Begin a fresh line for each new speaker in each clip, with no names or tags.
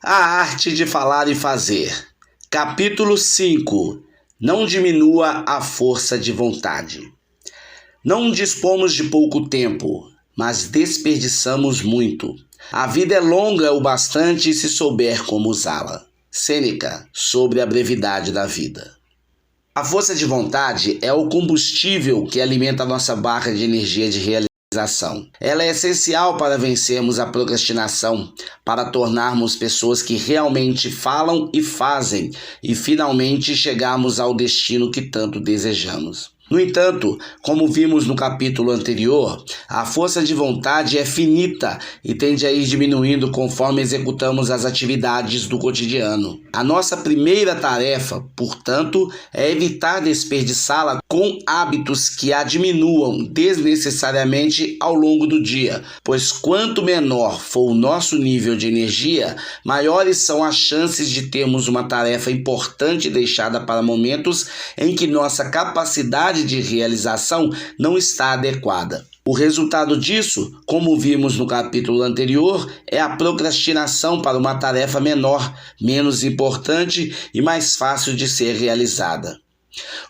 A arte de falar e fazer. Capítulo 5. Não diminua a força de vontade. Não dispomos de pouco tempo, mas desperdiçamos muito. A vida é longa o bastante se souber como usá-la. Sêneca, sobre a brevidade da vida. A força de vontade é o combustível que alimenta a nossa barra de energia de realização. Ela é essencial para vencermos a procrastinação, para tornarmos pessoas que realmente falam e fazem e finalmente chegarmos ao destino que tanto desejamos. No entanto, como vimos no capítulo anterior, a força de vontade é finita e tende a ir diminuindo conforme executamos as atividades do cotidiano. A nossa primeira tarefa, portanto, é evitar desperdiçá-la com hábitos que a diminuam desnecessariamente ao longo do dia, pois quanto menor for o nosso nível de energia, maiores são as chances de termos uma tarefa importante deixada para momentos em que nossa capacidade de realização não está adequada. O resultado disso, como vimos no capítulo anterior, é a procrastinação para uma tarefa menor, menos importante e mais fácil de ser realizada.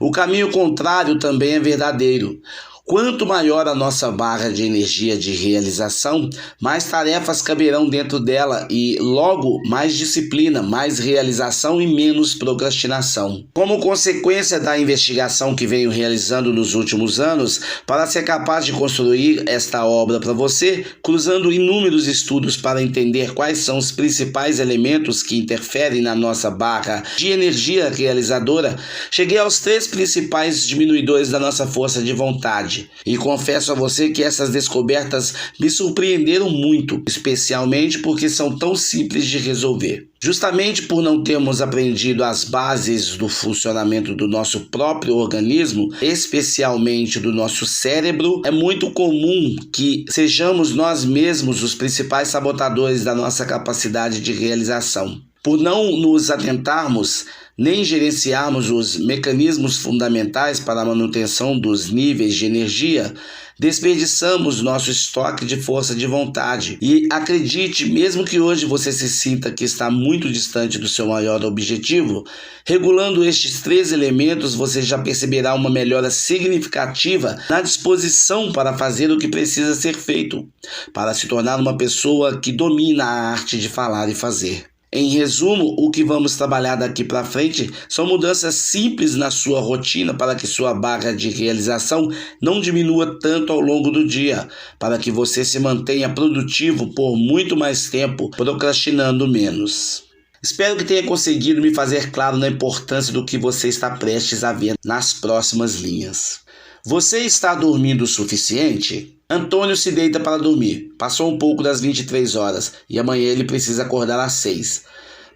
O caminho contrário também é verdadeiro. Quanto maior a nossa barra de energia de realização, mais tarefas caberão dentro dela e, logo, mais disciplina, mais realização e menos procrastinação. Como consequência da investigação que venho realizando nos últimos anos, para ser capaz de construir esta obra para você, cruzando inúmeros estudos para entender quais são os principais elementos que interferem na nossa barra de energia realizadora, cheguei aos 3 principais diminuidores da nossa força de vontade. E confesso a você que essas descobertas me surpreenderam muito, especialmente porque são tão simples de resolver. Justamente por não termos aprendido as bases do funcionamento do nosso próprio organismo, especialmente do nosso cérebro, é muito comum que sejamos nós mesmos os principais sabotadores da nossa capacidade de realização. Por não nos atentarmos nem gerenciarmos os mecanismos fundamentais para a manutenção dos níveis de energia, desperdiçamos nosso estoque de força de vontade. E acredite, mesmo que hoje você se sinta que está muito distante do seu maior objetivo, regulando estes 3 elementos, você já perceberá uma melhora significativa na disposição para fazer o que precisa ser feito, para se tornar uma pessoa que domina a arte de falar e fazer. Em resumo, o que vamos trabalhar daqui para frente são mudanças simples na sua rotina para que sua barra de realização não diminua tanto ao longo do dia, para que você se mantenha produtivo por muito mais tempo, procrastinando menos. Espero que tenha conseguido me fazer claro na importância do que você está prestes a ver nas próximas linhas. Você está dormindo o suficiente? Antônio se deita para dormir. Passou um pouco das 23 horas e amanhã ele precisa acordar às 6.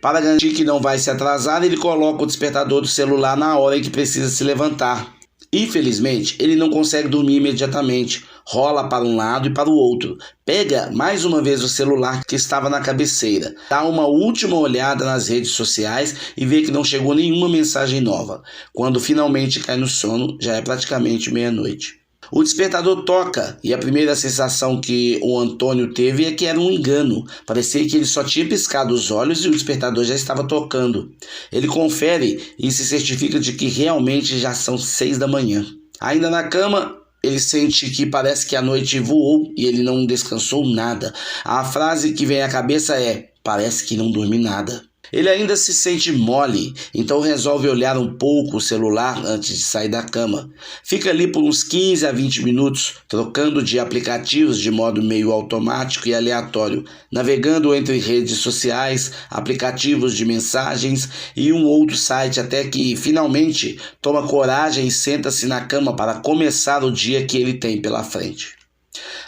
Para garantir que não vai se atrasar, ele coloca o despertador do celular na hora em que precisa se levantar. Infelizmente, ele não consegue dormir imediatamente. Rola para um lado e para o outro. Pega mais uma vez o celular que estava na cabeceira. Dá uma última olhada nas redes sociais e vê que não chegou nenhuma mensagem nova. Quando finalmente cai no sono, já é praticamente meia-noite. O despertador toca e a primeira sensação que o Antônio teve é que era um engano. Parecia que ele só tinha piscado os olhos e o despertador já estava tocando. Ele confere e se certifica de que realmente já são 6 da manhã. Ainda na cama, ele sente que parece que a noite voou e ele não descansou nada. A frase que vem à cabeça é: parece que não dormi nada. Ele ainda se sente mole, então resolve olhar um pouco o celular antes de sair da cama. Fica ali por uns 15 a 20 minutos, trocando de aplicativos de modo meio automático e aleatório, navegando entre redes sociais, aplicativos de mensagens e um outro site, até que, finalmente, toma coragem e senta-se na cama para começar o dia que ele tem pela frente.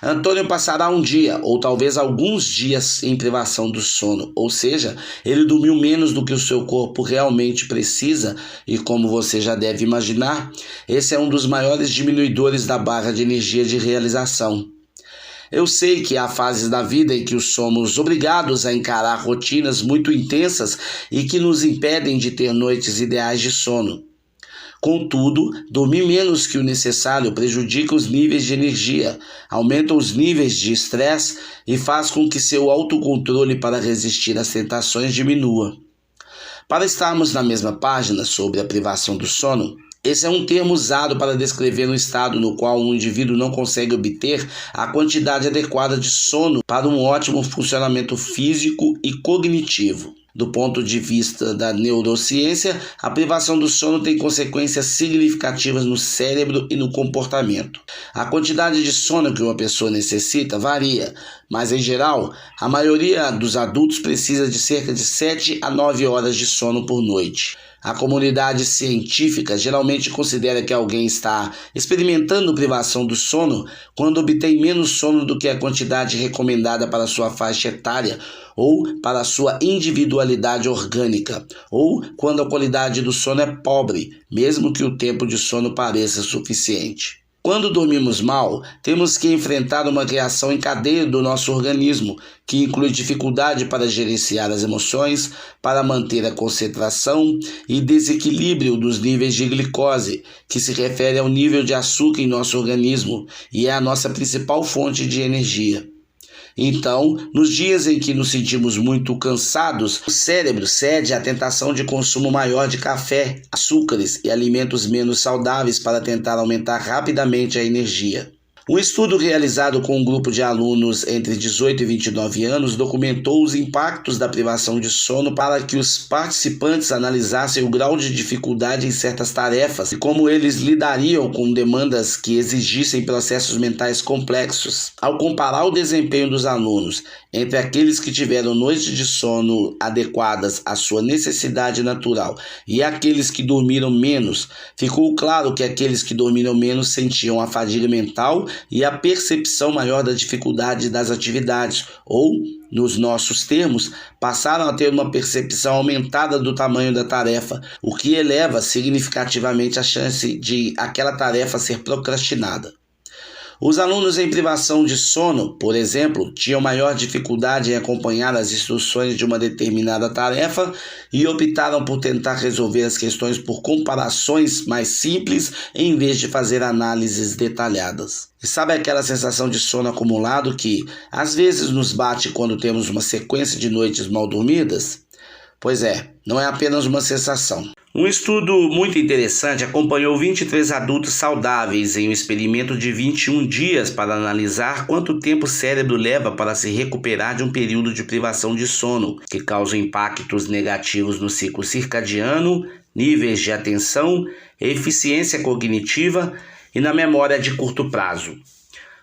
Antônio passará um dia, ou talvez alguns dias, em privação do sono, ou seja, ele dormiu menos do que o seu corpo realmente precisa e, como você já deve imaginar, esse é um dos maiores diminuidores da barra de energia de realização. Eu sei que há fases da vida em que somos obrigados a encarar rotinas muito intensas e que nos impedem de ter noites ideais de sono. Contudo, dormir menos que o necessário prejudica os níveis de energia, aumenta os níveis de estresse e faz com que seu autocontrole para resistir às tentações diminua. Para estarmos na mesma página sobre a privação do sono, esse é um termo usado para descrever um estado no qual um indivíduo não consegue obter a quantidade adequada de sono para um ótimo funcionamento físico e cognitivo. Do ponto de vista da neurociência, a privação do sono tem consequências significativas no cérebro e no comportamento. A quantidade de sono que uma pessoa necessita varia, mas em geral, a maioria dos adultos precisa de cerca de 7 a 9 horas de sono por noite. A comunidade científica geralmente considera que alguém está experimentando privação do sono quando obtém menos sono do que a quantidade recomendada para sua faixa etária ou para sua individualidade orgânica, ou quando a qualidade do sono é pobre, mesmo que o tempo de sono pareça suficiente. Quando dormimos mal, temos que enfrentar uma reação em cadeia do nosso organismo, que inclui dificuldade para gerenciar as emoções, para manter a concentração e desequilíbrio dos níveis de glicose, que se refere ao nível de açúcar em nosso organismo e é a nossa principal fonte de energia. Então, nos dias em que nos sentimos muito cansados, o cérebro cede à tentação de consumo maior de café, açúcares e alimentos menos saudáveis para tentar aumentar rapidamente a energia. Um estudo realizado com um grupo de alunos entre 18 e 29 anos documentou os impactos da privação de sono para que os participantes analisassem o grau de dificuldade em certas tarefas e como eles lidariam com demandas que exigissem processos mentais complexos. Ao comparar o desempenho dos alunos entre aqueles que tiveram noites de sono adequadas à sua necessidade natural e aqueles que dormiram menos, ficou claro que aqueles que dormiram menos sentiam a fadiga mental e a percepção maior da dificuldade das atividades, ou, nos nossos termos, passaram a ter uma percepção aumentada do tamanho da tarefa, o que eleva significativamente a chance de aquela tarefa ser procrastinada. Os alunos em privação de sono, por exemplo, tinham maior dificuldade em acompanhar as instruções de uma determinada tarefa e optaram por tentar resolver as questões por comparações mais simples em vez de fazer análises detalhadas. E sabe aquela sensação de sono acumulado que às vezes nos bate quando temos uma sequência de noites mal dormidas? Pois é, não é apenas uma sensação. Um estudo muito interessante acompanhou 23 adultos saudáveis em um experimento de 21 dias para analisar quanto tempo o cérebro leva para se recuperar de um período de privação de sono, que causa impactos negativos no ciclo circadiano, níveis de atenção, eficiência cognitiva e na memória de curto prazo.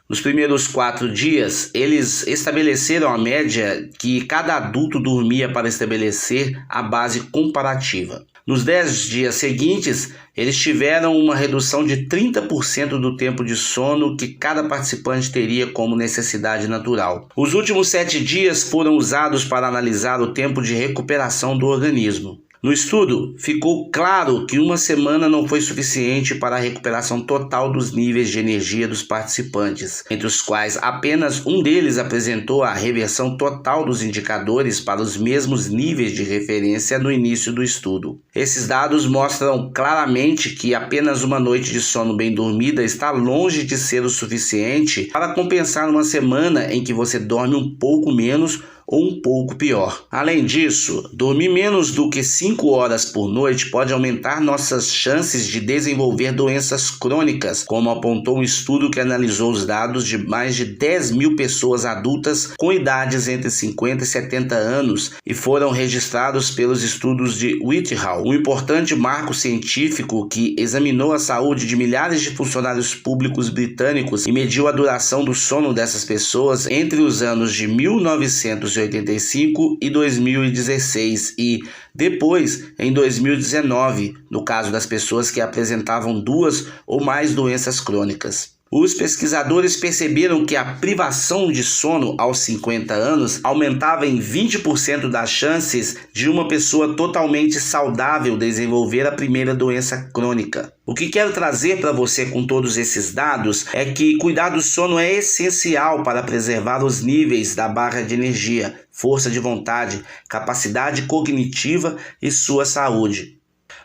Nos primeiros 4 dias, eles estabeleceram a média que cada adulto dormia para estabelecer a base comparativa. Nos 10 dias seguintes, eles tiveram uma redução de 30% do tempo de sono que cada participante teria como necessidade natural. Os últimos 7 dias foram usados para analisar o tempo de recuperação do organismo. No estudo, ficou claro que uma semana não foi suficiente para a recuperação total dos níveis de energia dos participantes, entre os quais apenas um deles apresentou a reversão total dos indicadores para os mesmos níveis de referência no início do estudo. Esses dados mostram claramente que apenas uma noite de sono bem dormida está longe de ser o suficiente para compensar uma semana em que você dorme um pouco menos ou um pouco pior. Além disso, dormir menos do que 5 horas por noite pode aumentar nossas chances de desenvolver doenças crônicas, como apontou um estudo que analisou os dados de mais de 10 mil pessoas adultas com idades entre 50 e 70 anos e foram registrados pelos estudos de Whitehall, um importante marco científico que examinou a saúde de milhares de funcionários públicos britânicos e mediu a duração do sono dessas pessoas entre os anos de 1985 e 2016 e, depois, em 2019, no caso das pessoas que apresentavam 2 ou mais doenças crônicas. Os pesquisadores perceberam que a privação de sono aos 50 anos aumentava em 20% das chances de uma pessoa totalmente saudável desenvolver a primeira doença crônica. O que quero trazer para você com todos esses dados é que cuidar do sono é essencial para preservar os níveis da barra de energia, força de vontade, capacidade cognitiva e sua saúde.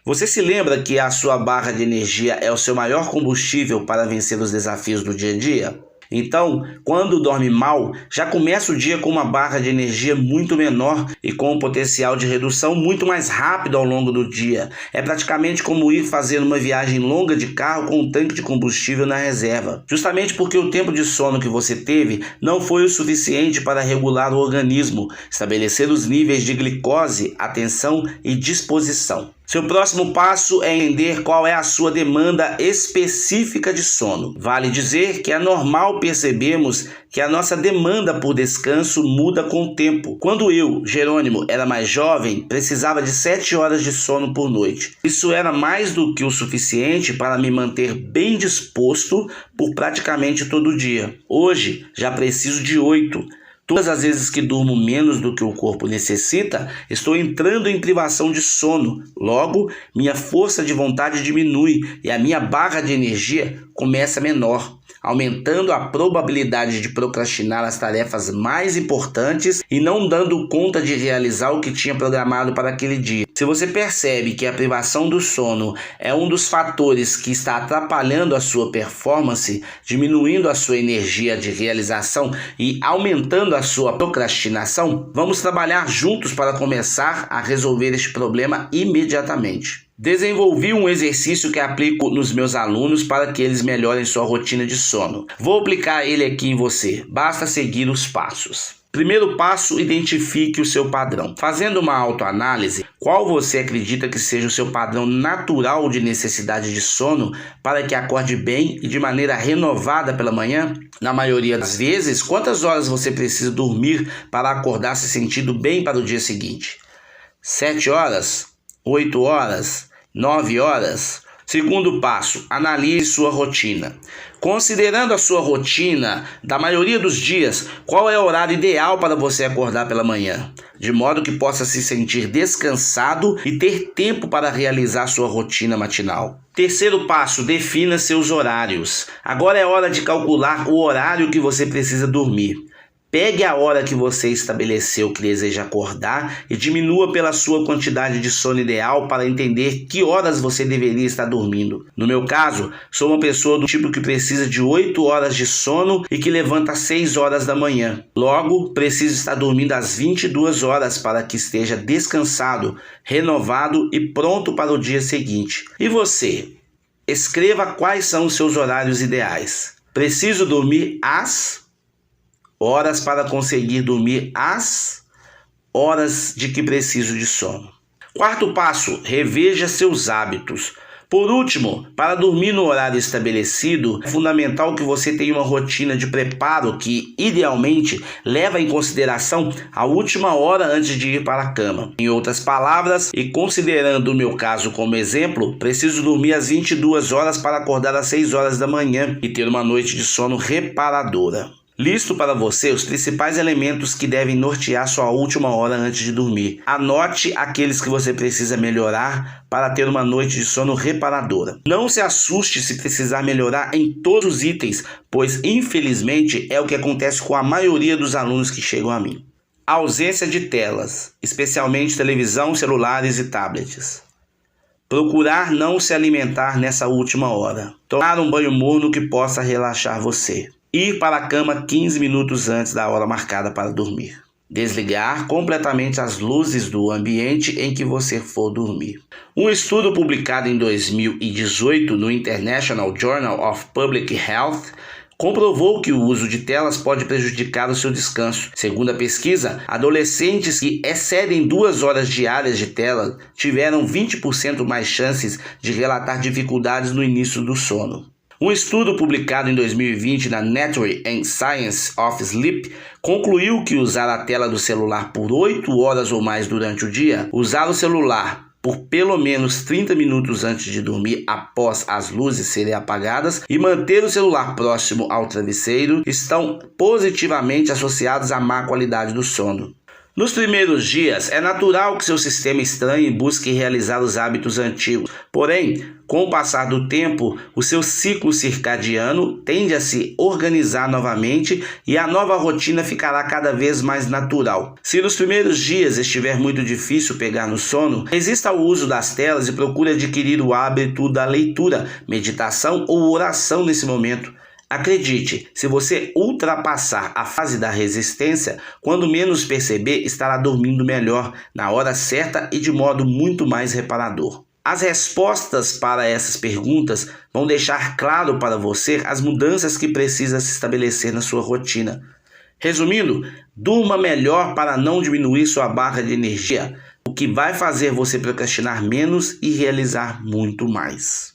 Você se lembra que a sua barra de energia é o seu maior combustível para vencer os desafios do dia a dia? Então, quando dorme mal, já começa o dia com uma barra de energia muito menor e com um potencial de redução muito mais rápido ao longo do dia. É praticamente como ir fazer uma viagem longa de carro com um tanque de combustível na reserva. Justamente porque o tempo de sono que você teve não foi o suficiente para regular o organismo, estabelecer os níveis de glicose, atenção e disposição. Seu próximo passo é entender qual é a sua demanda específica de sono. Vale dizer que é normal percebermos que a nossa demanda por descanso muda com o tempo. Quando eu, Jerônimo, era mais jovem, precisava de 7 horas de sono por noite. Isso era mais do que o suficiente para me manter bem disposto por praticamente todo o dia. Hoje, já preciso de 8. Todas as vezes que durmo menos do que o corpo necessita, estou entrando em privação de sono. Logo, minha força de vontade diminui e a minha barra de energia começa menor, aumentando a probabilidade de procrastinar as tarefas mais importantes e não dando conta de realizar o que tinha programado para aquele dia. Se você percebe que a privação do sono é um dos fatores que está atrapalhando a sua performance, diminuindo a sua energia de realização e aumentando a sua procrastinação, vamos trabalhar juntos para começar a resolver este problema imediatamente. Desenvolvi um exercício que aplico nos meus alunos para que eles melhorem sua rotina de sono. Vou aplicar ele aqui em você, basta seguir os passos. Primeiro passo, identifique o seu padrão. Fazendo uma autoanálise, qual você acredita que seja o seu padrão natural de necessidade de sono para que acorde bem e de maneira renovada pela manhã? Na maioria das vezes, quantas horas você precisa dormir para acordar se sentindo bem para o dia seguinte? 7 horas? 8 horas? 9 horas? Segundo passo, analise sua rotina. Considerando a sua rotina da maioria dos dias, qual é o horário ideal para você acordar pela manhã? De modo que possa se sentir descansado e ter tempo para realizar sua rotina matinal. Terceiro passo, defina seus horários. Agora é hora de calcular o horário que você precisa dormir. Pegue a hora que você estabeleceu que deseja acordar e diminua pela sua quantidade de sono ideal para entender que horas você deveria estar dormindo. No meu caso, sou uma pessoa do tipo que precisa de 8 horas de sono e que levanta às 6 horas da manhã. Logo, preciso estar dormindo às 22 horas para que esteja descansado, renovado e pronto para o dia seguinte. E você? Escreva quais são os seus horários ideais. Preciso dormir às horas para conseguir dormir as horas de que preciso de sono. Quarto passo, reveja seus hábitos. Por último, para dormir no horário estabelecido, é fundamental que você tenha uma rotina de preparo que, idealmente, leva em consideração a última hora antes de ir para a cama. Em outras palavras, e considerando o meu caso como exemplo, preciso dormir às 22 horas para acordar às 6 horas da manhã e ter uma noite de sono reparadora. Listo para você os principais elementos que devem nortear sua última hora antes de dormir. Anote aqueles que você precisa melhorar para ter uma noite de sono reparadora. Não se assuste se precisar melhorar em todos os itens, pois infelizmente é o que acontece com a maioria dos alunos que chegam a mim. A ausência de telas, especialmente televisão, celulares e tablets. Procurar não se alimentar nessa última hora. Tomar um banho morno que possa relaxar você. Ir para a cama 15 minutos antes da hora marcada para dormir. Desligar completamente as luzes do ambiente em que você for dormir. Um estudo publicado em 2018 no International Journal of Public Health comprovou que o uso de telas pode prejudicar o seu descanso. Segundo a pesquisa, adolescentes que excedem 2 horas diárias de tela tiveram 20% mais chances de relatar dificuldades no início do sono. Um estudo publicado em 2020 na Nature and Science of Sleep concluiu que usar a tela do celular por 8 horas ou mais durante o dia, usar o celular por pelo menos 30 minutos antes de dormir após as luzes serem apagadas e manter o celular próximo ao travesseiro estão positivamente associados à má qualidade do sono. Nos primeiros dias, é natural que seu sistema estranhe e busque realizar os hábitos antigos. Porém, com o passar do tempo, o seu ciclo circadiano tende a se organizar novamente e a nova rotina ficará cada vez mais natural. Se nos primeiros dias estiver muito difícil pegar no sono, resista ao uso das telas e procure adquirir o hábito da leitura, meditação ou oração nesse momento. Acredite, se você ultrapassar a fase da resistência, quando menos perceber, estará dormindo melhor, na hora certa e de modo muito mais reparador. As respostas para essas perguntas vão deixar claro para você as mudanças que precisa se estabelecer na sua rotina. Resumindo, durma melhor para não diminuir sua barra de energia, o que vai fazer você procrastinar menos e realizar muito mais.